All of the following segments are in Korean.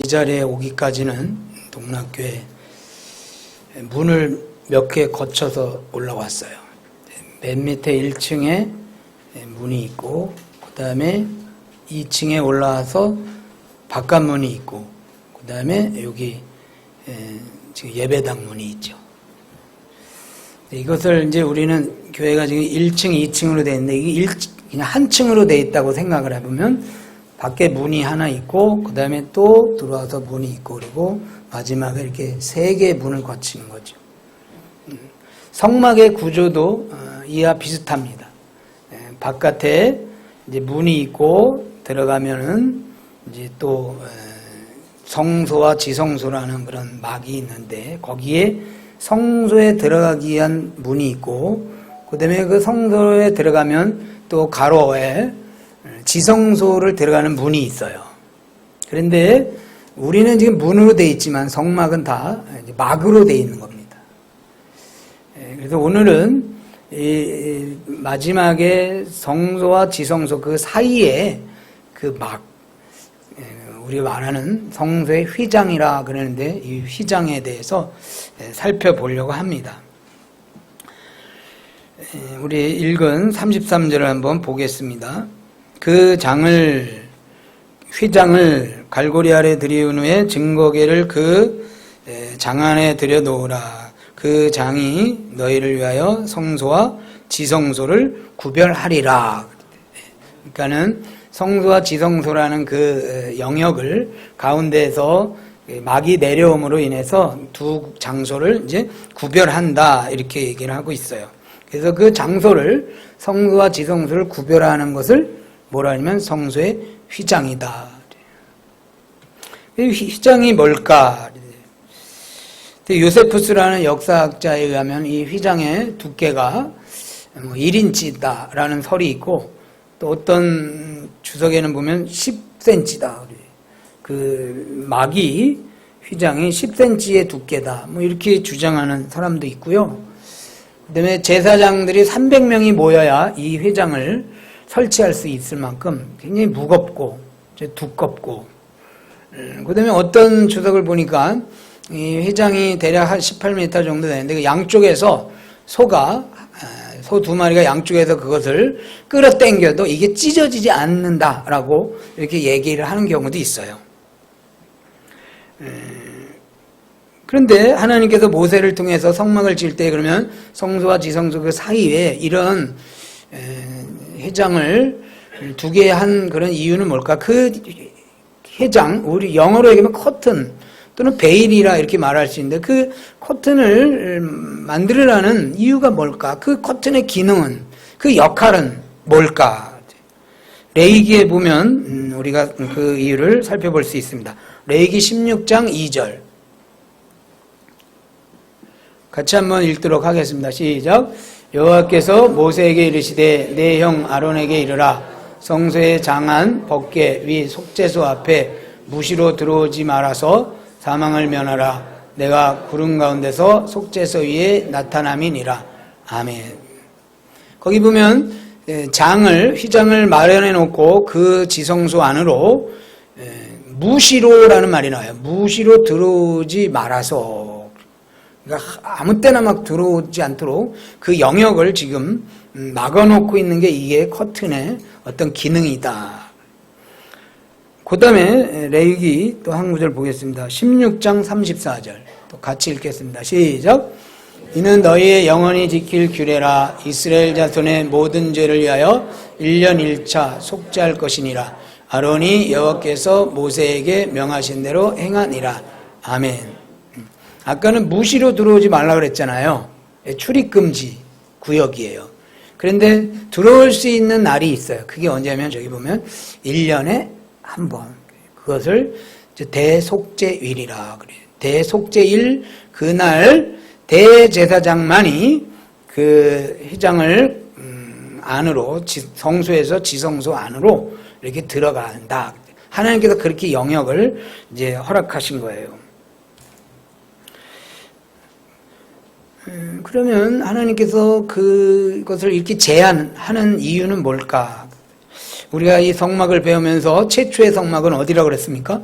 이 자리에 오기까지는 동락교회 문을 몇 개 거쳐서 올라왔어요. 맨 밑에 1층에 문이 있고, 그 다음에 2층에 올라와서 바깥 문이 있고, 그 다음에 여기 지금 예배당 문이 있죠. 이것을 이제 우리는 교회가 지금 1층, 2층으로 되어 있는데, 이게 그냥 한 층으로 되어 있다고 생각을 해보면, 밖에 문이 하나 있고, 그 다음에 또 들어와서 문이 있고, 그리고 마지막에 이렇게 3개의 문을 거치는 거죠. 성막의 구조도 이와 비슷합니다. 바깥에 이제 문이 있고, 들어가면은 이제 또 성소와 지성소라는 그런 막이 있는데, 거기에 성소에 들어가기 위한 문이 있고, 그 다음에 그 성소에 들어가면 또 가로에 지성소를 들어가는 문이 있어요. 그런데 우리는 지금 문으로 되어 있지만 성막은 다 막으로 되어 있는 겁니다. 그래서 오늘은 이 마지막에 성소와 지성소 그 사이에 그 막, 우리가 말하는 성소의 휘장이라 그러는데, 이 휘장에 대해서 살펴보려고 합니다. 우리 읽은 33절을 한번 보겠습니다. 그 휘장을 갈고리 아래 들이운 후에 증거궤를 그 장 안에 들여놓으라. 그 장이 너희를 위하여 성소와 지성소를 구별하리라. 그러니까는 성소와 지성소라는 그 영역을 가운데에서 막이 내려옴으로 인해서 두 장소를 이제 구별한다, 이렇게 얘기를 하고 있어요. 그래서 그 장소를, 성소와 지성소를 구별하는 것을 뭐라 하냐면 성소의 휘장이다. 휘장이 뭘까? 요세푸스라는 역사학자에 의하면 이 휘장의 두께가 1인치다라는 설이 있고, 또 어떤 주석에는 보면 10cm다. 그 막이, 휘장이 10cm의 두께다, 뭐 이렇게 주장하는 사람도 있고요. 그 다음에 제사장들이 300명이 모여야 이 휘장을 설치할 수 있을 만큼 굉장히 무겁고 두껍고, 그 다음에 어떤 주석을 보니까 이 휘장이 대략 한 18m 정도 되는데, 그 양쪽에서 소 2마리가 양쪽에서 그것을 끌어당겨도 이게 찢어지지 않는다라고 이렇게 얘기를 하는 경우도 있어요. 그런데 하나님께서 모세를 통해서 성막을 지을 때, 그러면 성소와 지성소 그 사이에 이런 휘장을 두게 한 그런 이유는 뭘까? 그 휘장, 우리 영어로 얘기하면 커튼 또는 베일이라 이렇게 말할 수 있는데, 그 커튼을 만들으라는 이유가 뭘까? 그 커튼의 기능은, 그 역할은 뭘까? 레위기에 보면 우리가 그 이유를 살펴볼 수 있습니다. 레위기 16장 2절 같이 한번 읽도록 하겠습니다. 시작. 여호와께서 모세에게 이르시되 내 형 아론에게 이르라. 성소의 장안 법궤 위 속죄소 앞에 무시로 들어오지 말아서 사망을 면하라. 내가 구름 가운데서 속죄소 위에 나타남이니라. 아멘. 거기 보면 휘장을 마련해 놓고 그 지성소 안으로 무시로라는 말이 나와요. 무시로 들어오지 말아서. 그러니까 아무 때나 막 들어오지 않도록 그 영역을 지금 막아놓고 있는 게 이게 커튼의 어떤 기능이다. 그 다음에 레위기 또 한 구절 보겠습니다. 16장 34절 또 같이 읽겠습니다. 시작. 이는 너희의 영원히 지킬 규례라. 이스라엘 자손의 모든 죄를 위하여 1년 1차 속죄할 것이니라. 아론이 여호와께서 모세에게 명하신 대로 행하니라. 아멘. 아까는 무시로 들어오지 말라 그랬잖아요. 출입금지 구역이에요. 그런데 들어올 수 있는 날이 있어요. 그게 언제냐면 저기 보면 1년에 한 번. 그것을 대속죄일이라 그래요. 대속죄일 그날 대제사장만이 그 휘장을 안으로, 성소에서 지성소 안으로 이렇게 들어간다. 하나님께서 그렇게 영역을 이제 허락하신 거예요. 그러면 하나님께서 그것을 이렇게 제한하는 이유는 뭘까? 우리가 이 성막을 배우면서 최초의 성막은 어디라고 그랬습니까?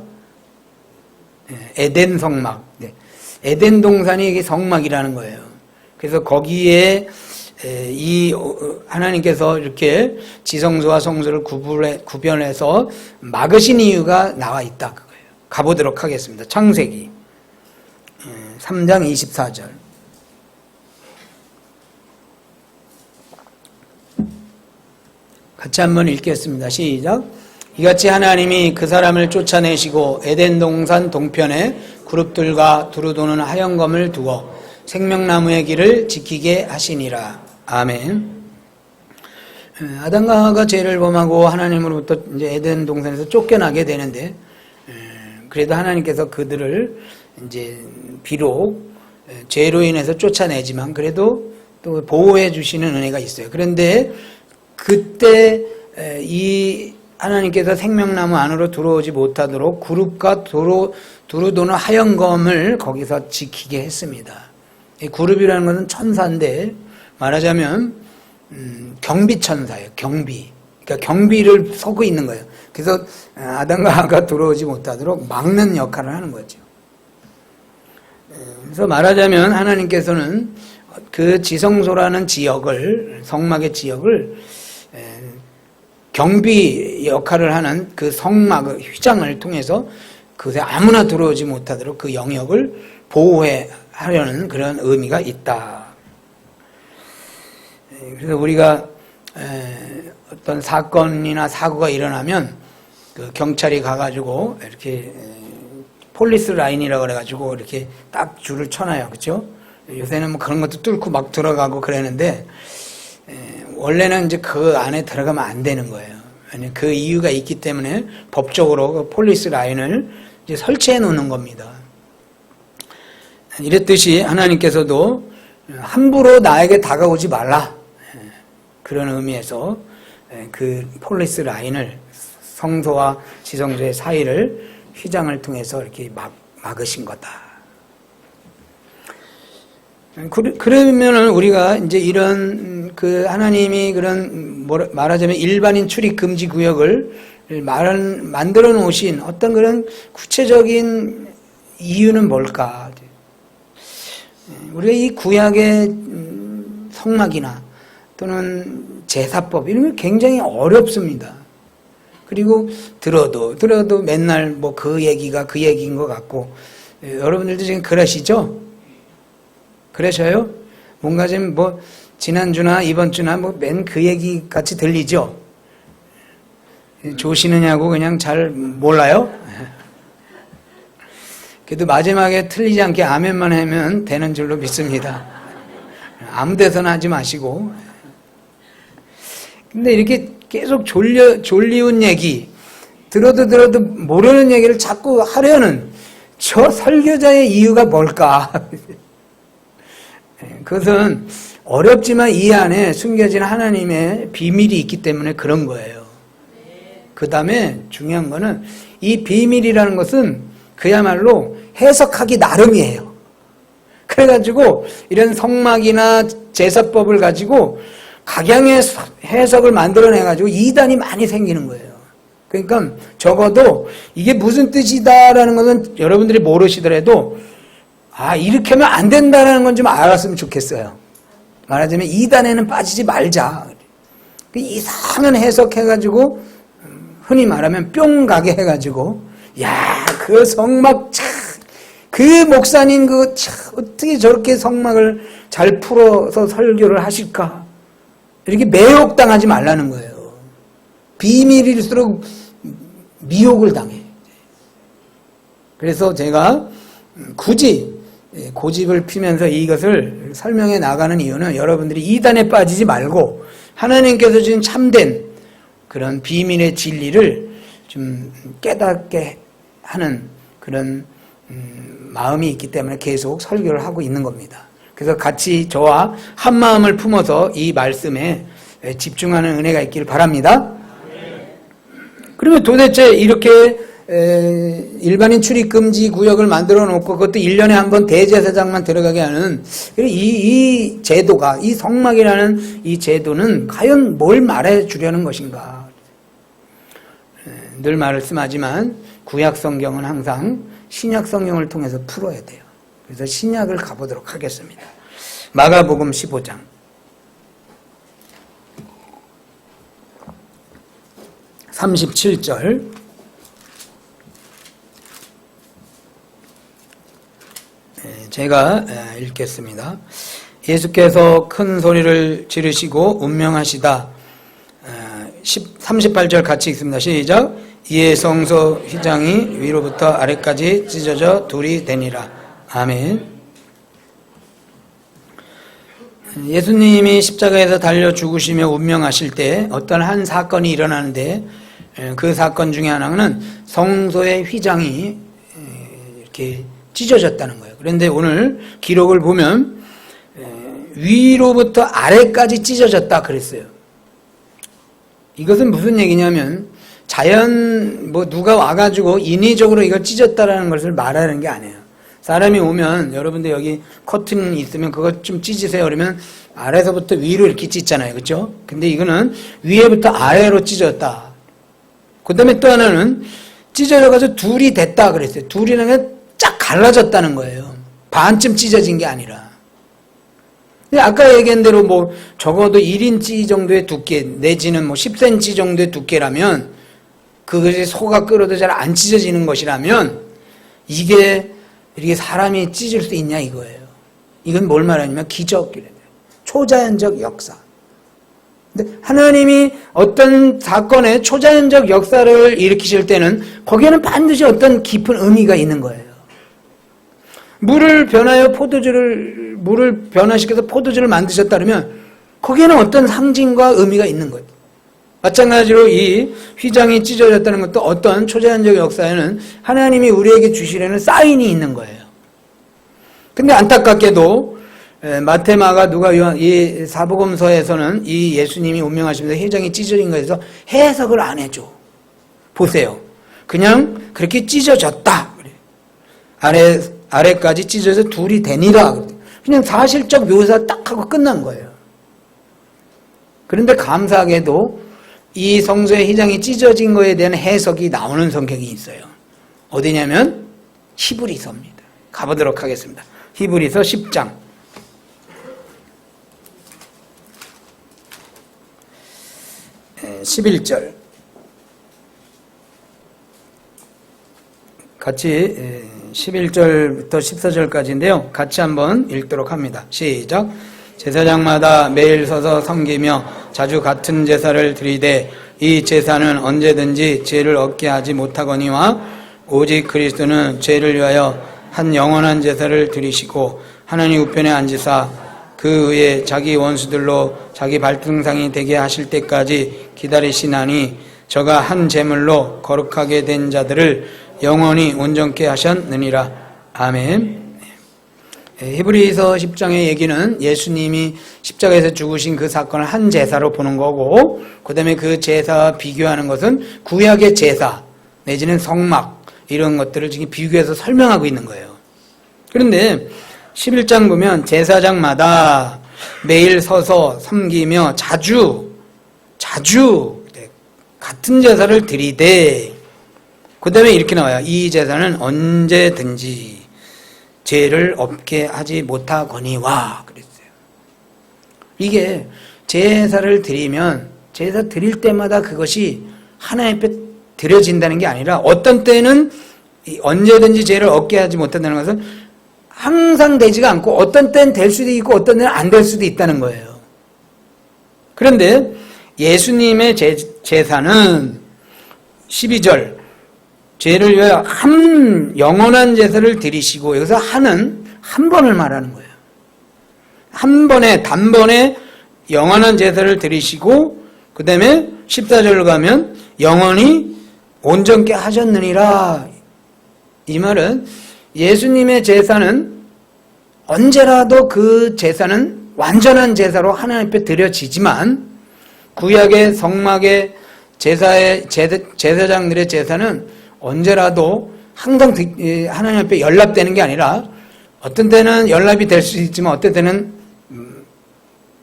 에덴 성막. 네. 에덴 동산이 이게 성막이라는 거예요. 그래서 거기에 이 하나님께서 이렇게 지성소와 성소를 구별해서 막으신 이유가 나와 있다 그거예요. 가보도록 하겠습니다. 창세기 3장 24절. 같이 한번 읽겠습니다. 시작. 이같이 하나님이 그 사람을 쫓아내시고 에덴 동산 동편에 그룹들과 두루 도는 하영검을 두어 생명나무의 길을 지키게 하시니라. 아멘. 아담과 하와가 죄를 범하고 하나님으로부터 이제 에덴 동산에서 쫓겨나게 되는데, 그래도 하나님께서 그들을 이제 비록 죄로 인해서 쫓아내지만 그래도 또 보호해 주시는 은혜가 있어요. 그런데 그때 이 하나님께서 생명나무 안으로 들어오지 못하도록 그룹과 두루 도는 하영검을 거기서 지키게 했습니다. 이 그룹이라는 것은 천사인데 말하자면 경비천사예요. 경비. 그러니까 경비를 서고 있는 거예요. 그래서 아담과 하와가 들어오지 못하도록 막는 역할을 하는 거죠. 그래서 말하자면 하나님께서는 그 지성소라는 지역을, 성막의 지역을 경비 역할을 하는 그 성막의 휘장을 통해서 그곳에 아무나 들어오지 못하도록 그 영역을 보호하려는 그런 의미가 있다. 그래서 우리가 어떤 사건이나 사고가 일어나면 그 경찰이 가가지고 이렇게 폴리스 라인이라고 그래가지고 이렇게 딱 줄을 쳐놔요. 그렇죠? 요새는 뭐 그런 것도 뚫고 막 들어가고 그러는데 원래는 이제 그 안에 들어가면 안 되는 거예요. 그 이유가 있기 때문에 법적으로 그 폴리스 라인을 이제 설치해 놓는 겁니다. 이랬듯이 하나님께서도 함부로 나에게 다가오지 말라. 그런 의미에서 그 폴리스 라인을 성소와 지성소의 사이를 휘장을 통해서 이렇게 막으신 거다. 그러면은 우리가 이제 이런 그 하나님이 그런 말하자면 일반인 출입 금지 구역을 만들어 놓으신 어떤 그런 구체적인 이유는 뭘까? 우리가 이 구약의 성막이나 또는 제사법 이런 게 굉장히 어렵습니다. 그리고 들어도 맨날 뭐 그 얘기가 그 얘기인 것 같고 여러분들도 지금 그러시죠? 그러셔요? 뭔가 좀 뭐 지난주나 이번 주나 뭐 맨 그 얘기 같이 들리죠? 조시느냐고 그냥 잘 몰라요? 그래도 마지막에 틀리지 않게 아멘만 하면 되는 줄로 믿습니다. 아무 데서나 하지 마시고. 근데 이렇게 계속 졸리운 얘기, 들어도 모르는 얘기를 자꾸 하려는 저 설교자의 이유가 뭘까? 그것은 어렵지만 이 안에 숨겨진 하나님의 비밀이 있기 때문에 그런 거예요. 그 다음에 중요한 거는 이 비밀이라는 것은 그야말로 해석하기 나름이에요. 그래가지고 이런 성막이나 제사법을 가지고 각양의 해석을 만들어내가지고 이단이 많이 생기는 거예요. 그러니까 적어도 이게 무슨 뜻이다라는 것은 여러분들이 모르시더라도 이렇게 하면 안 된다는 건 좀 알았으면 좋겠어요. 말하자면 이단에는 빠지지 말자. 이상한 해석해가지고 흔히 말하면 뿅 가게 해가지고 그 성막 그 목사님 어떻게 저렇게 성막을 잘 풀어서 설교를 하실까? 이렇게 매혹당하지 말라는 거예요. 비밀일수록 미혹을 당해. 그래서 제가 굳이 고집을 피면서 이것을 설명해 나가는 이유는 여러분들이 이단에 빠지지 말고 하나님께서 주신 참된 그런 비밀의 진리를 좀 깨닫게 하는 그런 마음이 있기 때문에 계속 설교를 하고 있는 겁니다. 그래서 같이 저와 한 마음을 품어서 이 말씀에 집중하는 은혜가 있기를 바랍니다. 그러면 도대체 이렇게 일반인 출입금지 구역을 만들어 놓고 그것도 1년에 한 번 대제사장만 들어가게 하는 이 제도가, 이 성막이라는 이 제도는 과연 뭘 말해 주려는 것인가? 늘 말씀하지만 구약 성경은 항상 신약 성경을 통해서 풀어야 돼요. 그래서 신약을 가보도록 하겠습니다. 마가복음 15장. (37절) 제가 읽겠습니다. 예수께서 큰 소리를 지르시고 운명하시다. 38절 같이 읽습니다. 시작. 이에 성소 휘장이 위로부터 아래까지 찢어져 둘이 되니라. 아멘. 예수님이 십자가에서 달려 죽으시며 운명하실 때 어떤 한 사건이 일어나는데, 그 사건 중에 하나는 성소의 휘장이 이렇게 찢어졌다는 거예요. 그런데 오늘 기록을 보면 위로부터 아래까지 찢어졌다 그랬어요. 이것은 무슨 얘기냐면 자연 누가 와가지고 인위적으로 이걸 찢었다라는 것을 말하는 게 아니에요. 사람이 오면, 여러분들 여기 커튼이 있으면 그것 좀 찢으세요 그러면 아래서부터 위로 이렇게 찢잖아요. 그렇죠? 근데 이거는 위에부터 아래로 찢었다. 그 다음에 또 하나는 찢어져가지고 둘이 됐다 그랬어요. 둘이라는 게 쫙 갈라졌다는 거예요. 반쯤 찢어진 게 아니라. 근데 아까 얘기한 대로 적어도 1인치 정도의 두께 내지는 10cm 정도의 두께라면, 그것이 소가 끓어도 잘 안 찢어지는 것이라면 이게 사람이 찢을 수 있냐 이거예요. 이건 뭘 말하냐면 기적이래요. 초자연적 역사. 근데 하나님이 어떤 사건에 초자연적 역사를 일으키실 때는 거기에는 반드시 어떤 깊은 의미가 있는 거예요. 물을 변화시켜서 포도주를 만드셨다 그러면 거기에는 어떤 상징과 의미가 있는 거예요. 마찬가지로 이 휘장이 찢어졌다는 것도 어떤 초자연적 역사에는 하나님이 우리에게 주시려는 사인이 있는 거예요. 근데 안타깝게도 마태, 마가, 누가, 요한 이 사복음서에서는 이 예수님이 운명하시면서 휘장이 찢어진 것에 대해서 해석을 안 해줘. 보세요. 그냥 그렇게 찢어졌다. 아래까지 찢어져 둘이 되니라. 그냥 사실적 묘사 딱 하고 끝난 거예요. 그런데 감사하게도 이 성소의 휘장이 찢어진 거에 대한 해석이 나오는 성경이 있어요. 어디냐면 히브리서입니다. 가보도록 하겠습니다. 히브리서 10장. 네, 11절. 같이 11절부터 14절까지인데요. 같이 한번 읽도록 합니다. 시작. 제사장마다 매일 서서 섬기며 자주 같은 제사를 드리되 이 제사는 언제든지 죄를 얻게 하지 못하거니와 오직 그리스도는 죄를 위하여 한 영원한 제사를 드리시고 하나님 우편에 앉으사 그 위에 자기 원수들로 자기 발등상이 되게 하실 때까지 기다리시나니 저가 한 제물로 거룩하게 된 자들을 영원히 온전케 하셨느니라. 아멘. 히브리서 10장의 얘기는 예수님이 십자가에서 죽으신 그 사건을 한 제사로 보는 거고, 그 다음에 그 제사와 비교하는 것은 구약의 제사 내지는 성막 이런 것들을 지금 비교해서 설명하고 있는 거예요. 그런데 11장 보면 제사장마다 매일 서서 섬기며 자주 같은 제사를 드리되, 그 다음에 이렇게 나와요. 이 제사는 언제든지 죄를 없게 하지 못하거니와 그랬어요. 이게 제사를 드리면 제사 드릴 때마다 그것이 하나님 앞에 드려진다는 게 아니라 어떤 때는 언제든지 죄를 얻게 하지 못한다는 것은 항상 되지가 않고 어떤 때는 될 수도 있고 어떤 때는 안 될 수도 있다는 거예요. 그런데 예수님의 제사는 12절 죄를 위하여 한 영원한 제사를 드리시고, 여기서 한은 한 번을 말하는 거예요. 한 번에 단번에 영원한 제사를 드리시고, 그 다음에 14절로 가면 영원히 온전케 하셨느니라. 이 말은 예수님의 제사는 언제라도 그 제사는 완전한 제사로 하나님 앞에 드려지지만, 구약의 성막의 제사장들의 제사는 언제라도 항상 하나님 앞에 연락되는 게 아니라 어떤 때는 연락이 될 수 있지만 어떤 때는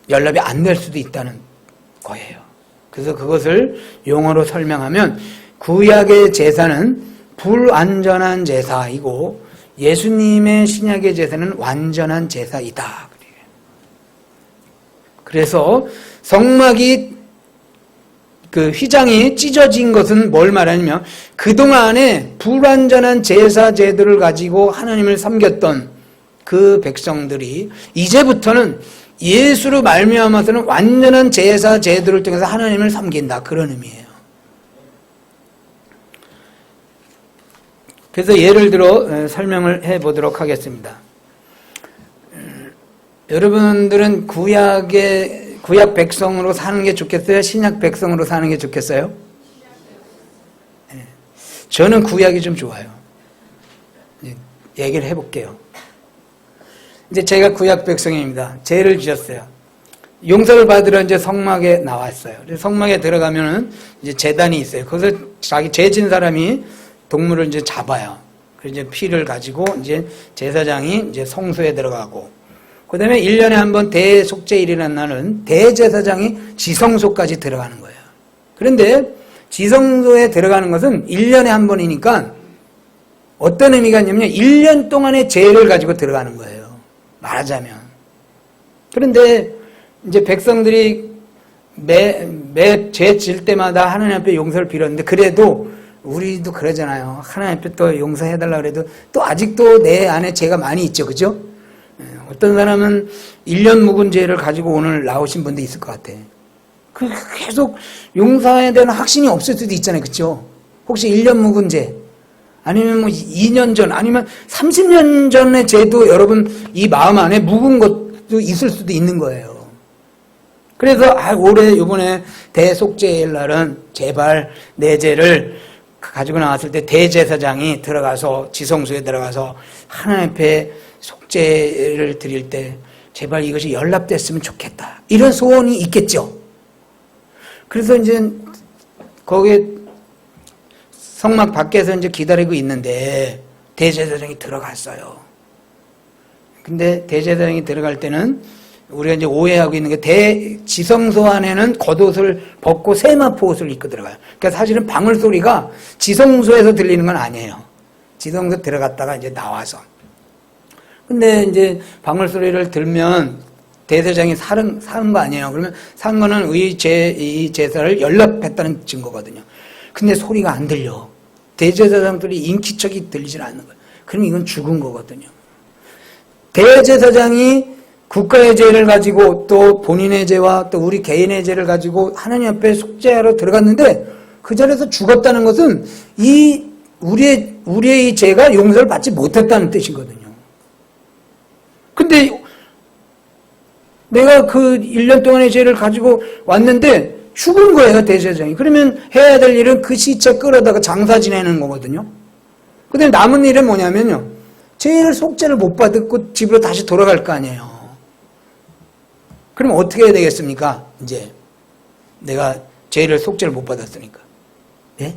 연락이 안 될 수도 있다는 거예요. 그래서 그것을 용어로 설명하면 구약의 제사는 불완전한 제사이고 예수님의 신약의 제사는 완전한 제사이다. 그래서 성막이 그 휘장이 찢어진 것은 뭘 말하냐면 그동안에 불완전한 제사 제도를 가지고 하나님을 섬겼던 그 백성들이 이제부터는 예수로 말미암아서는 완전한 제사 제도를 통해서 하나님을 섬긴다. 그런 의미예요. 그래서 예를 들어 설명을 해보도록 하겠습니다. 여러분들은 구약 백성으로 사는 게 좋겠어요? 신약 백성으로 사는 게 좋겠어요? 저는 구약이 좀 좋아요. 얘기를 해볼게요. 이제 제가 구약 백성입니다. 죄를 지었어요. 용서를 받으러 이제 성막에 나왔어요. 성막에 들어가면은 이제 제단이 있어요. 거기서 자기 죄 진 사람이 동물을 이제 잡아요. 그래서 이제 피를 가지고 이제 제사장이 이제 성소에 들어가고, 그 다음에 1년에 한 번 대속죄일이라는 날은 대제사장이 지성소까지 들어가는 거예요. 그런데 지성소에 들어가는 것은 1년에 한 번이니까 어떤 의미가 있냐면 1년 동안의 죄를 가지고 들어가는 거예요. 말하자면. 그런데 이제 백성들이 매 죄 질 때마다 하나님 앞에 용서를 빌었는데, 그래도 우리도 그러잖아요. 하나님 앞에 또 용서해달라고 그래도 또 아직도 내 안에 죄가 많이 있죠. 그죠? 어떤 사람은 1년 묵은 죄를 가지고 오늘 나오신 분도 있을 것 같아. 계속 용서에 대한 확신이 없을 수도 있잖아요. 그죠? 혹시 1년 묵은 죄, 아니면 뭐 2년 전, 아니면 30년 전의 죄도 여러분 이 마음 안에 묵은 것도 있을 수도 있는 거예요. 그래서 올해 이번에 대속죄일 날은 제발 내 죄를 가지고 나왔을 때 대제사장이 들어가서 지성소에 들어가서 하나님 앞에 속죄를 드릴 때 제발 이것이 연락됐으면 좋겠다. 이런 소원이 있겠죠. 그래서 이제 거기에 성막 밖에서 이제 기다리고 있는데 대제사장이 들어갔어요. 근데 대제사장이 들어갈 때는 우리가 이제 오해하고 있는 게 지성소 안에는 겉옷을 벗고 세마포 옷을 입고 들어가요. 그러니까 사실은 방울 소리가 지성소에서 들리는 건 아니에요. 지성소 들어갔다가 이제 나와서. 근데 이제 방울 소리를 들면 대제사장이 사는 거 아니에요. 그러면 산 거는 이 제사를 연락했다는 증거거든요. 근데 소리가 안 들려. 대제사장들이 인기척이 들리질 않는 거예요. 그럼 이건 죽은 거거든요. 대제사장이 국가의 죄를 가지고 또 본인의 죄와 또 우리 개인의 죄를 가지고 하나님 앞에 속죄하러 들어갔는데 그 자리에서 죽었다는 것은 우리의 이 죄가 용서를 받지 못했다는 뜻이거든요. 근데 내가 그 1년 동안의 죄를 가지고 왔는데 죽은 거예요, 대제사장이. 그러면 해야 될 일은 그 시체 끌어다가 장사 지내는 거거든요. 그 다음에 남은 일은 뭐냐면요, 죄를 속죄를 못 받고 집으로 다시 돌아갈 거 아니에요. 그럼 어떻게 해야 되겠습니까? 이제 내가 죄를 속죄를 못 받았으니까. 예?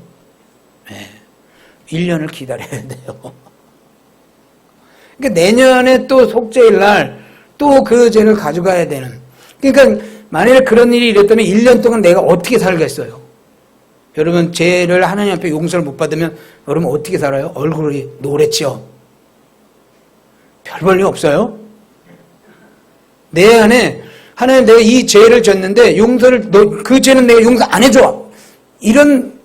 네. 1년을 기다려야 돼요. 그러니까 내년에 또 속죄일 날 또 그 죄를 가져가야 되는. 그러니까 만약에 그런 일이 이랬다면 1년 동안 내가 어떻게 살겠어요? 여러분, 죄를 하나님 앞에 용서를 못 받으면 여러분 어떻게 살아요? 얼굴이 노랗죠? 별 볼일 없어요? 내 안에 하나님, 내가 이 죄를 졌는데 그 죄는 내가 용서 안 해줘. 이런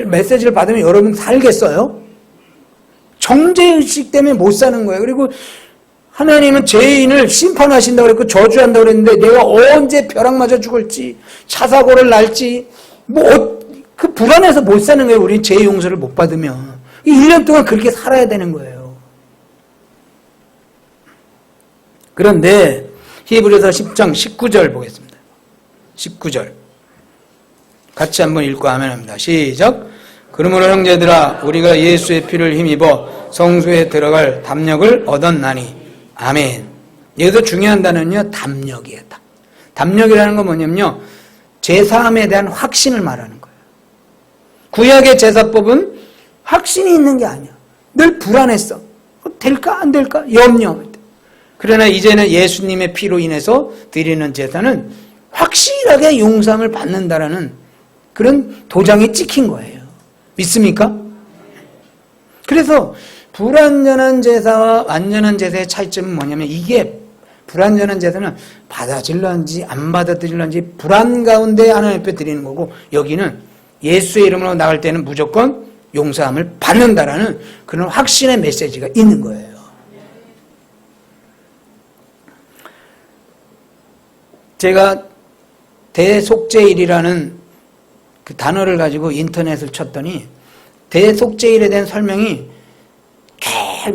메시지를 받으면 여러분 살겠어요? 정죄의식 때문에 못 사는 거예요. 그리고 하나님은 죄인을 심판하신다고 그랬고 저주한다고 그랬는데 내가 언제 벼락 맞아 죽을지, 차사고를 날지, 그 불안해서 못 사는 거예요. 우리 죄 용서를 못 받으면. 1년 동안 그렇게 살아야 되는 거예요. 그런데 히브리서 10장 19절 보겠습니다. 19절. 같이 한번 읽고 아멘 합니다. 시작. 그러므로 형제들아, 우리가 예수의 피를 힘입어 성소에 들어갈 담력을 얻었나니. 아멘. 여기서 중요한 단어는요, 담력이에요. 담력이라는 건 뭐냐면요, 제사함에 대한 확신을 말하는 거예요. 구약의 제사법은 확신이 있는 게 아니야. 늘 불안했어. 될까 안 될까? 염려. 그러나 이제는 예수님의 피로 인해서 드리는 제사는 확실하게 용서함을 받는다라는 그런 도장이 찍힌 거예요. 믿습니까? 그래서 불완전한 제사와 완전한 제사의 차이점은 뭐냐면 이게 불완전한 제사는 받아들일런지 안 받아들일런지 불안 가운데 하나님 앞에 드리는 거고 여기는 예수의 이름으로 나갈 때는 무조건 용서함을 받는다라는 그런 확신의 메시지가 있는 거예요. 제가 대속죄일이라는 그 단어를 가지고 인터넷을 쳤더니 대속죄일에 대한 설명이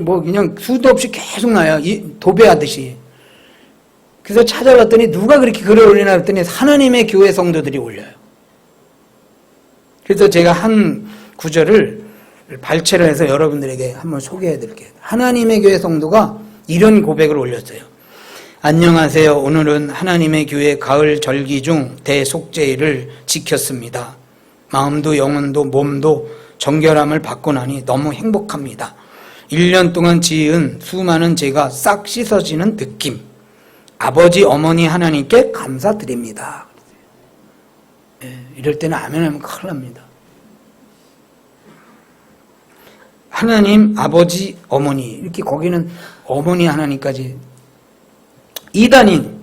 그냥 수도 없이 계속 나요. 도배하듯이. 그래서 찾아봤더니 누가 그렇게 글을 올리나 했더니 하나님의 교회 성도들이 올려요. 그래서 제가 한 구절을 발췌를 해서 여러분들에게 한번 소개해 드릴게요. 하나님의 교회 성도가 이런 고백을 올렸어요. 안녕하세요. 오늘은 하나님의 교회 가을 절기 중 대속죄일을 지켰습니다. 마음도 영혼도 몸도 정결함을 받고 나니 너무 행복합니다. 1년 동안 지은 수많은 죄가 싹 씻어지는 느낌. 아버지 어머니 하나님께 감사드립니다. 이럴 때는 아멘 하면 큰일 납니다. 하나님 아버지 어머니 이렇게 거기는 어머니 하나님까지 이단인.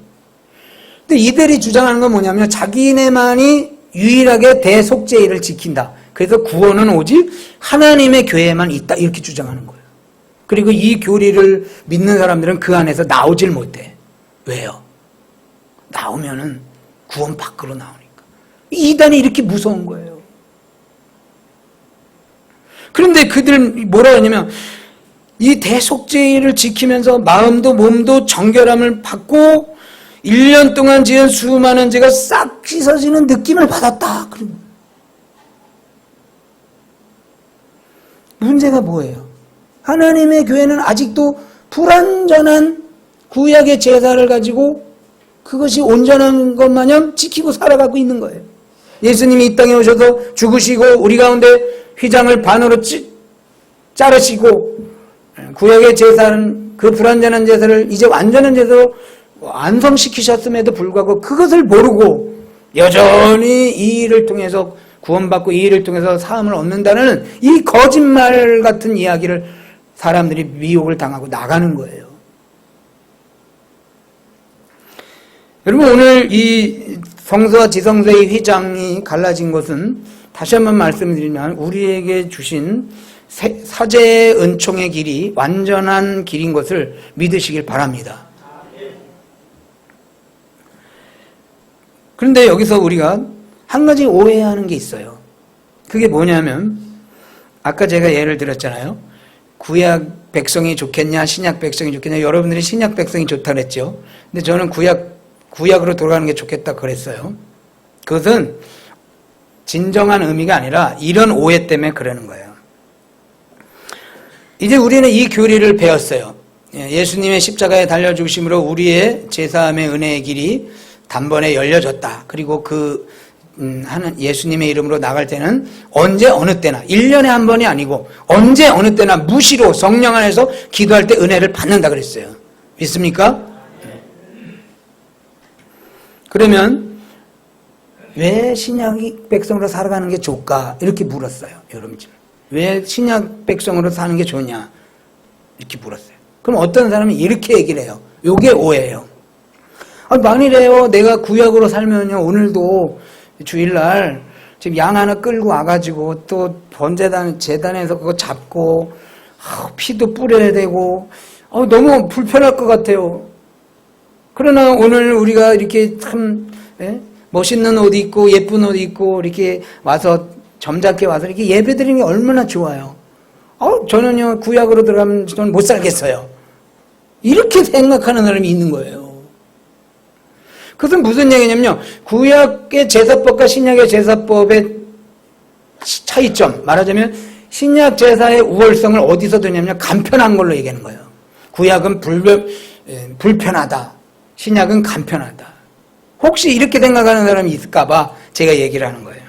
근데 이들이 주장하는 건 뭐냐면 자기네만이 유일하게 대속죄일을 지킨다. 그래서 구원은 오직 하나님의 교회에만 있다 이렇게 주장하는 거예요. 그리고 이 교리를 믿는 사람들은 그 안에서 나오질 못해. 왜요? 나오면은 구원 밖으로 나오니까. 이단이 이렇게 무서운 거예요. 그런데 그들 뭐라 하냐면 이 대속죄일을 지키면서 마음도 몸도 정결함을 받고 1년 동안 지은 수많은 죄가 싹 씻어지는 느낌을 받았다. 문제가 뭐예요? 하나님의 교회는 아직도 불완전한 구약의 제사를 가지고 그것이 온전한 것 마냥 지키고 살아가고 있는 거예요. 예수님이 이 땅에 오셔서 죽으시고 우리 가운데 휘장을 반으로 자르시고 구약의 제사는 그 불완전한 제사를 이제 완전한 제사로 완성시키셨음에도 불구하고 그것을 모르고 여전히 이 일을 통해서 구원받고 이 일을 통해서 사함을 얻는다는 이 거짓말 같은 이야기를 사람들이 미혹을 당하고 나가는 거예요. 여러분 오늘 이 성서와 지성소의 휘장이 갈라진 것은 다시 한번 말씀드리면 우리에게 주신 사제의 은총의 길이 완전한 길인 것을 믿으시길 바랍니다. 그런데 여기서 우리가 한 가지 오해하는 게 있어요. 그게 뭐냐면 아까 제가 예를 들었잖아요. 구약 백성이 좋겠냐 신약 백성이 좋겠냐. 여러분들이 신약 백성이 좋다 그랬죠. 근데 저는 구약으로 돌아가는 게 좋겠다 그랬어요. 그것은 진정한 의미가 아니라 이런 오해 때문에 그러는 거예요. 이제 우리는 이 교리를 배웠어요. 예수님의 십자가에 달려 죽으심으로 우리의 제사함의 은혜의 길이 단번에 열려졌다. 그리고 예수님의 이름으로 나갈 때는 언제 어느 때나 1년에 한 번이 아니고 언제 어느 때나 무시로 성령 안에서 기도할 때 은혜를 받는다 그랬어요. 믿습니까? 그러면 왜 신약 백성으로 살아가는 게 좋을까? 이렇게 물었어요. 여러분 지금. 왜 신약 백성으로 사는 게 좋냐? 이렇게 물었어요. 그럼 어떤 사람이 이렇게 얘기를 해요. 요게 오해예요. 만일에요 내가 구약으로 살면요 오늘도 주일날 지금 양 하나 끌고 와가지고 또 재단에서 그거 잡고 피도 뿌려야 되고 너무 불편할 것 같아요. 그러나 오늘 우리가 이렇게 참 멋있는 옷 입고 예쁜 옷 입고 이렇게 와서 점잖게 와서 이렇게 예배드리는 게 얼마나 좋아요. 저는요 구약으로 들어가면 저는 못 살겠어요. 이렇게 생각하는 사람이 있는 거예요. 그것은 무슨 얘기냐면요. 구약의 제사법과 신약의 제사법의 차이점. 말하자면 신약 제사의 우월성을 어디서 두냐면 간편한 걸로 얘기하는 거예요. 구약은 불편하다. 신약은 간편하다. 혹시 이렇게 생각하는 사람이 있을까 봐 제가 얘기를 하는 거예요.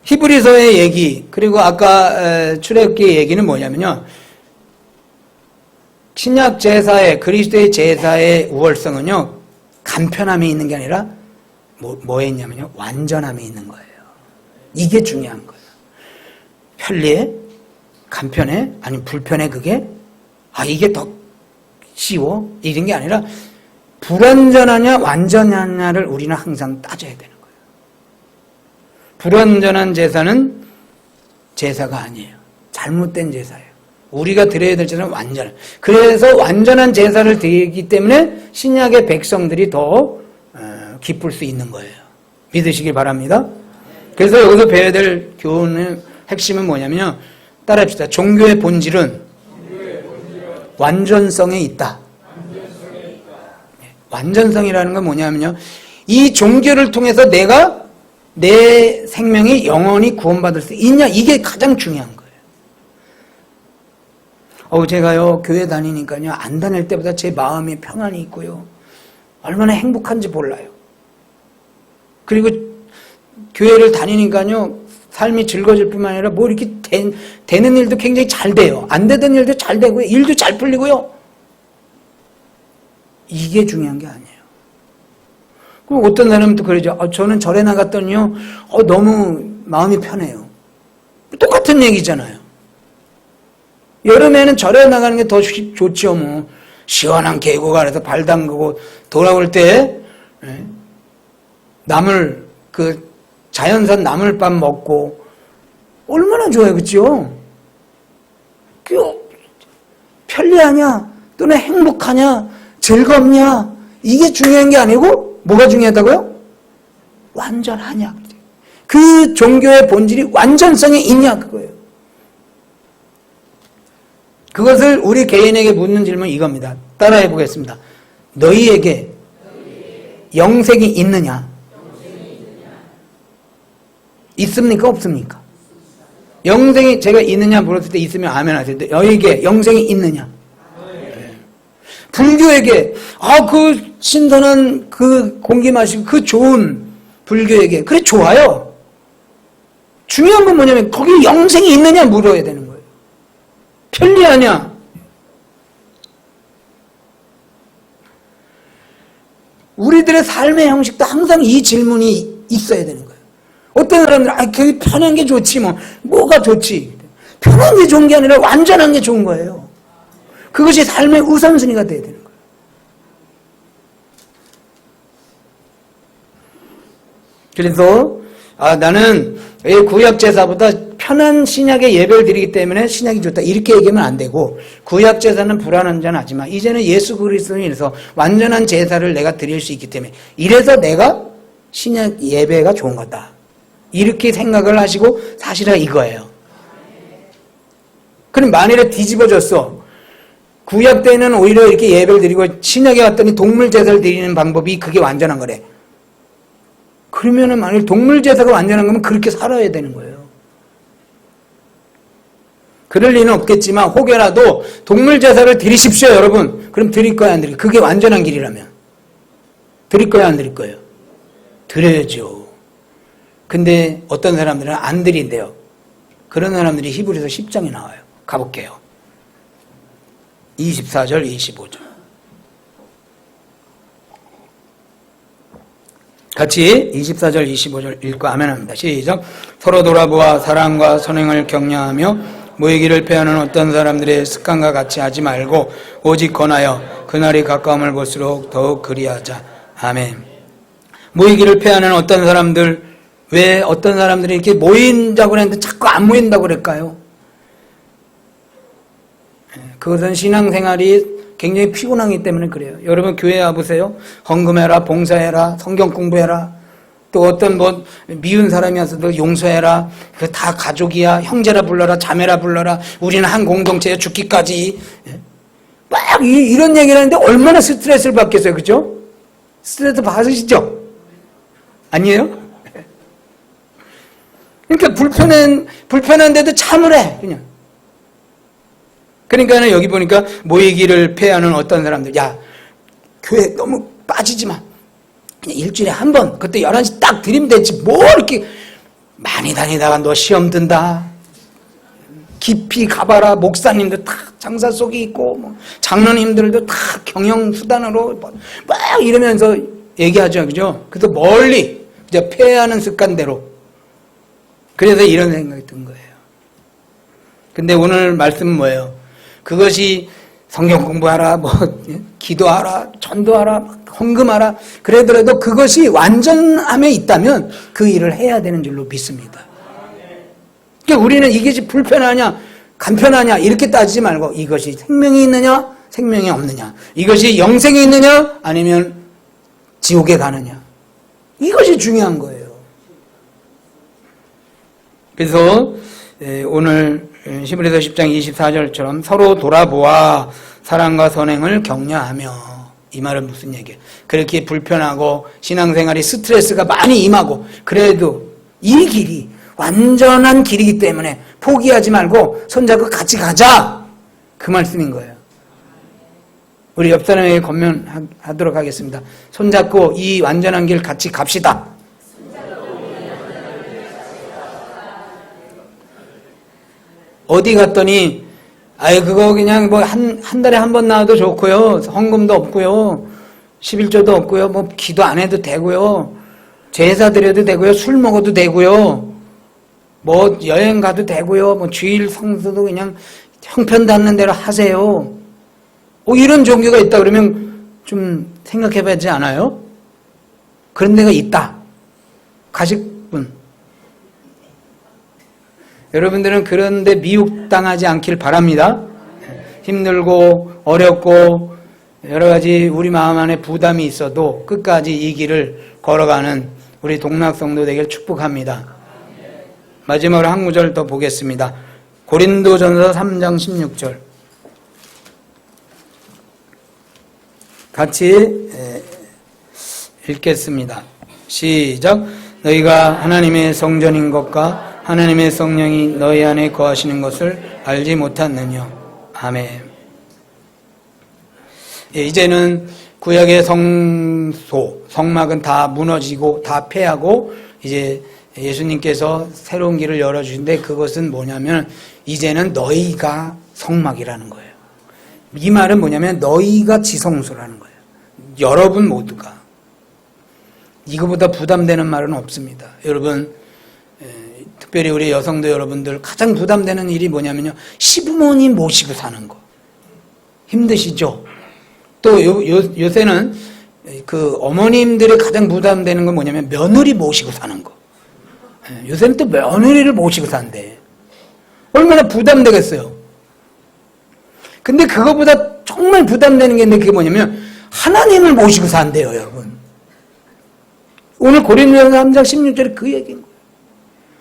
히브리서의 얘기 그리고 아까 출애굽기의 얘기는 뭐냐면요. 신약 제사의 그리스도의 제사의 우월성은요 간편함이 있는 게 아니라 뭐에 있냐면요 완전함이 있는 거예요. 이게 중요한 거예요. 편리해? 간편해? 아니면 불편해 그게? 이게 더 쉬워? 이런 게 아니라 불완전하냐 완전하냐를 우리는 항상 따져야 되는 거예요. 불완전한 제사는 제사가 아니에요. 잘못된 제사예요. 우리가 드려야 될 제사는 완전한. 그래서 완전한 제사를 드리기 때문에 신약의 백성들이 더 기쁠 수 있는 거예요. 믿으시길 바랍니다. 그래서 여기서 배워야 될 교훈의 핵심은 뭐냐면요. 따라합시다. 종교의 본질은 완전성에 있다. 완전성이라는 건 뭐냐면요. 이 종교를 통해서 내가 내 생명이 영원히 구원받을 수 있냐, 이게 가장 중요한 거예요. 제가요 교회 다니니까요 안 다닐 때보다 제 마음이 평안이 있고요 얼마나 행복한지 몰라요. 그리고 교회를 다니니까요 삶이 즐거워질 뿐만 아니라 뭐 이렇게 되는 일도 굉장히 잘 돼요. 안 되던 일도 잘 되고요, 일도 잘 풀리고요. 이게 중요한 게 아니에요. 그럼 어떤 사람은 또 그러죠. 저는 절에 나갔더니요 너무 마음이 편해요. 똑같은 얘기잖아요. 여름에는 절에 나가는 게 더 좋죠. 뭐 시원한 계곡 아래서 발 담그고 돌아올 때 나물 그 자연산 나물밥 먹고 얼마나 좋아요, 그렇죠? 편리하냐 또는 행복하냐 즐겁냐 이게 중요한 게 아니고 뭐가 중요하다고요? 완전하냐. 그 종교의 본질이 완전성에 있냐 그거예요. 그것을 우리 개인에게 묻는 질문은 이겁니다. 따라해 보겠습니다. 너희에게 영생이 있느냐? 있습니까? 없습니까? 영생이 제가 있느냐 물었을 때 있으면 아멘 하실 때 너희에게 영생이 있느냐? 불교에게 그 신선한 그 공기 마시고 그 좋은 불교에게 그래 좋아요. 중요한 건 뭐냐면 거기 영생이 있느냐 물어야 되는 거예요. 편리하냐? 우리들의 삶의 형식도 항상 이 질문이 있어야 되는 거예요. 어떤 사람들은 그게 편한 게 좋지 뭐가 좋지? 편한 게 좋은 게 아니라 완전한 게 좋은 거예요. 그것이 삶의 우선순위가 돼야 되는 거예요. 그래서 나는 구약제사보다 편한 신약의 예배를 드리기 때문에 신약이 좋다 이렇게 얘기하면 안 되고 구약제사는 불완전하지만 이제는 예수 그리스도로 인해서 완전한 제사를 내가 드릴 수 있기 때문에 이래서 내가 신약 예배가 좋은 거다 이렇게 생각을 하시고 사실은 이거예요. 그럼 만일에 뒤집어졌어. 구약 때는 오히려 이렇게 예배를 드리고 신약에 왔더니 동물 제사를 드리는 방법이 그게 완전한 거래. 그러면은 만일 동물 제사가 완전한 거면 그렇게 살아야 되는 거예요. 그럴 리는 없겠지만 혹여라도 동물 제사를 드리십시오 여러분. 그럼 드릴 거야 안 드릴 거야? 그게 완전한 길이라면 드릴 거야 안 드릴 거예요? 드려야죠. 근데 어떤 사람들은 안 드린대요. 그런 사람들이 히브리서 10장에 나와요. 가볼게요. 24절 25절 같이 24절 25절 읽고 아멘 합니다. 시작. 서로 돌아보아 사랑과 선행을 격려하며 모이기를 패하는 어떤 사람들의 습관과 같이 하지 말고 오직 권하여 그날이 가까움을 볼수록 더욱 그리하자. 아멘. 모이기를 패하는 어떤 사람들, 왜 어떤 사람들이 이렇게 모인다고 했는데 자꾸 안 모인다고 그럴까요? 그것은 신앙생활이 굉장히 피곤하기 때문에 그래요. 여러분 교회 와보세요. 헌금해라, 봉사해라, 성경 공부해라. 또 어떤 미운 사람이 와서도 용서해라. 그 다 가족이야. 형제라 불러라, 자매라 불러라. 우리는 한 공동체에 죽기까지. 막 이런 얘기를 하는데 얼마나 스트레스를 받겠어요. 그죠? 스트레스 받으시죠? 아니에요? 그러니까 불편한데도 참으래. 그냥. 그러니까 여기 보니까 모이기를 패하는 어떤 사람들, 야 교회 너무 빠지지 마. 그냥 일주일에 한 번, 그때 11시 딱 드리면 되지. 뭐 이렇게 많이 다니다가 너 시험 든다. 깊이 가봐라. 목사님도 다 장사 속에 있고 장로님들도 다 경영수단으로 막 이러면서 얘기하죠. 그죠? 그래서 멀리 이제 패하는 습관대로. 그래서 이런 생각이 든 거예요. 근데 오늘 말씀은 뭐예요? 그것이 성경 공부하라, 뭐 기도하라, 전도하라, 헌금하라 그러더라도 그것이 완전함에 있다면 그 일을 해야 되는 줄로 믿습니다. 그러니까 우리는 이것이 불편하냐 간편하냐 이렇게 따지지 말고 이것이 생명이 있느냐 생명이 없느냐, 이것이 영생이 있느냐 아니면 지옥에 가느냐, 이것이 중요한 거예요. 그래서 오늘 히브리서 10장 24절처럼 서로 돌아보아 사랑과 선행을 격려하며, 이 말은 무슨 얘기예요? 그렇게 불편하고 신앙생활이 스트레스가 많이 임하고 그래도 이 길이 완전한 길이기 때문에 포기하지 말고 손잡고 같이 가자, 그 말씀인 거예요. 우리 옆 사람에게 권면하도록 하겠습니다. 손잡고 이 완전한 길 같이 갑시다. 어디 갔더니 아이 그거 그냥 뭐 한 달에 한 번 나와도 좋고요, 헌금도 없고요, 11조도 없고요, 뭐 기도 안 해도 되고요, 제사 드려도 되고요, 술 먹어도 되고요, 뭐 여행 가도 되고요, 뭐 주일 성수도 그냥 형편 닿는 대로 하세요. 이런 종교가 있다 그러면 좀 생각해 봐야지 않아요? 그런 데가 있다. 가실 분. 여러분들은 그런데 미혹당하지 않길 바랍니다. 힘들고 어렵고 여러 가지 우리 마음 안에 부담이 있어도 끝까지 이 길을 걸어가는 우리 동락성도 되길 축복합니다. 마지막으로 한 구절 더 보겠습니다. 고린도전서 3장 16절 같이 읽겠습니다. 시작. 너희가 하나님의 성전인 것과 하나님의 성령이 너희 안에 거하시는 것을 알지 못하느냐. 아멘. 이제는 구약의 성소, 성막은 다 무너지고 다 폐하고 이제 예수님께서 새로운 길을 열어주신데, 그것은 뭐냐면 이제는 너희가 성막이라는 거예요. 이 말은 뭐냐면 너희가 지성소라는 거예요. 여러분 모두가. 이거보다 부담되는 말은 없습니다. 여러분, 특별히 우리 여성도 여러분들 가장 부담되는 일이 뭐냐면요, 시부모님 모시고 사는 거. 힘드시죠? 또 요새는 그 어머님들이 가장 부담되는 건 뭐냐면 며느리 모시고 사는 거. 요새는 또 며느리를 모시고 산대. 얼마나 부담되겠어요. 근데 그거보다 정말 부담되는 게 있는데, 그게 뭐냐면 하나님을 모시고 산대요, 여러분. 오늘 고린도전서 3장 16절에 그 얘기인 거예요.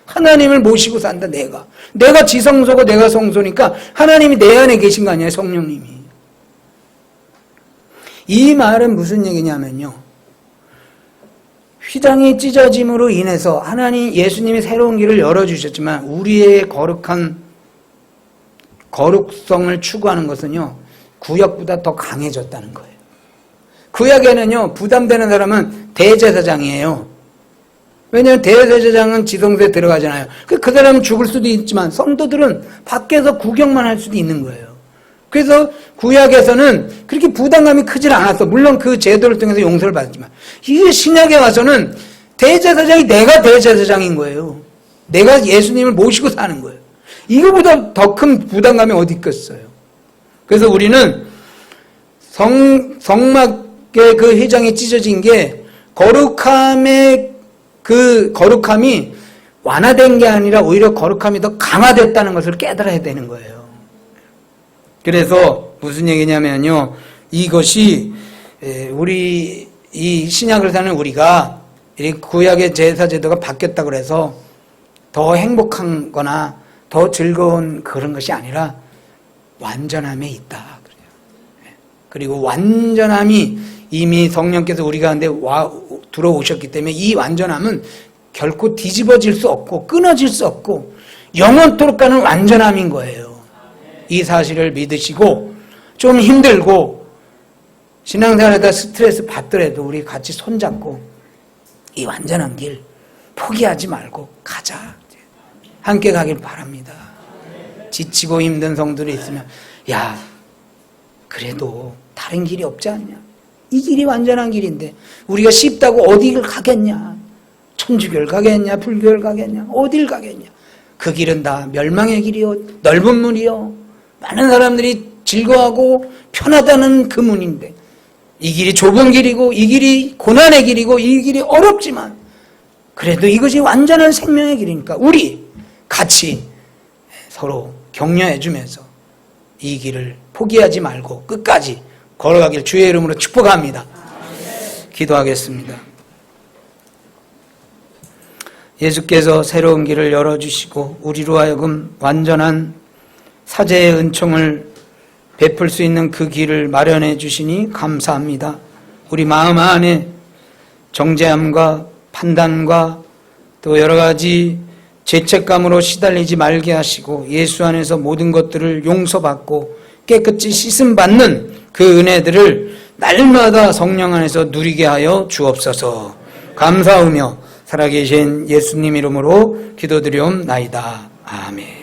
하나님을 모시고 산다. 내가 지성소고 내가 성소니까 하나님이 내 안에 계신 거 아니에요, 성령님이. 이 말은 무슨 얘기냐면요, 휘장이 찢어짐으로 인해서 예수님이 새로운 길을 열어주셨지만 우리의 거룩성을 추구하는 것은요, 구약보다 더 강해졌다는 거예요. 구약에는요, 부담되는 사람은 대제사장이에요. 왜냐하면 대제사장은 지성소에 들어가잖아요. 그 사람은 죽을 수도 있지만 성도들은 밖에서 구경만 할 수도 있는 거예요. 그래서 구약에서는 그렇게 부담감이 크질 않았어. 물론 그 제도를 통해서 용서를 받았지만, 이게 신약에 와서는 대제사장이 내가 대제사장인 거예요. 내가 예수님을 모시고 사는 거예요. 이거보다 더 큰 부담감이 어디 있겠어요. 그래서 우리는 성막의 그 휘장이 찢어진 게 거룩함이 완화된 게 아니라 오히려 거룩함이 더 강화됐다는 것을 깨달아야 되는 거예요. 그래서 무슨 얘기냐면요, 이것이 우리 이 신약을 사는 우리가 이 구약의 제사 제도가 바뀌었다 그래서 더 행복한 거나 더 즐거운 그런 것이 아니라 완전함에 있다 그래요. 그리고 완전함이 이미 성령께서 우리 가운데 들어오셨기 때문에 이 완전함은 결코 뒤집어질 수 없고 끊어질 수 없고 영원토록 가는 완전함인 거예요. 이 사실을 믿으시고, 좀 힘들고 신앙생활에다 스트레스 받더라도 우리 같이 손잡고 이 완전한 길 포기하지 말고 가자. 함께 가길 바랍니다. 지치고 힘든 성들이 있으면, 야, 그래도 다른 길이 없지 않냐? 이 길이 완전한 길인데 우리가 쉽다고 어디를 가겠냐? 천주교를 가겠냐? 불교를 가겠냐? 어딜 가겠냐? 그 길은 다 멸망의 길이요 넓은 문이요 많은 사람들이 즐거워하고 편하다는 그 문인데 이 길이 좁은 길이고 이 길이 고난의 길이고 이 길이 어렵지만 그래도 이것이 완전한 생명의 길이니까 우리 같이 서로 격려해 주면서 이 길을 포기하지 말고 끝까지 걸어가길 주의 이름으로 축복합니다. 기도하겠습니다. 예수께서 새로운 길을 열어주시고 우리로 하여금 완전한 사죄의 은총을 베풀 수 있는 그 길을 마련해 주시니 감사합니다. 우리 마음 안에 정죄함과 판단과 또 여러 가지 죄책감으로 시달리지 말게 하시고 예수 안에서 모든 것들을 용서받고 깨끗이 씻음받는 그 은혜들을 날마다 성령 안에서 누리게 하여 주옵소서. 감사하며 살아계신 예수님 이름으로 기도드리옵나이다. 아멘.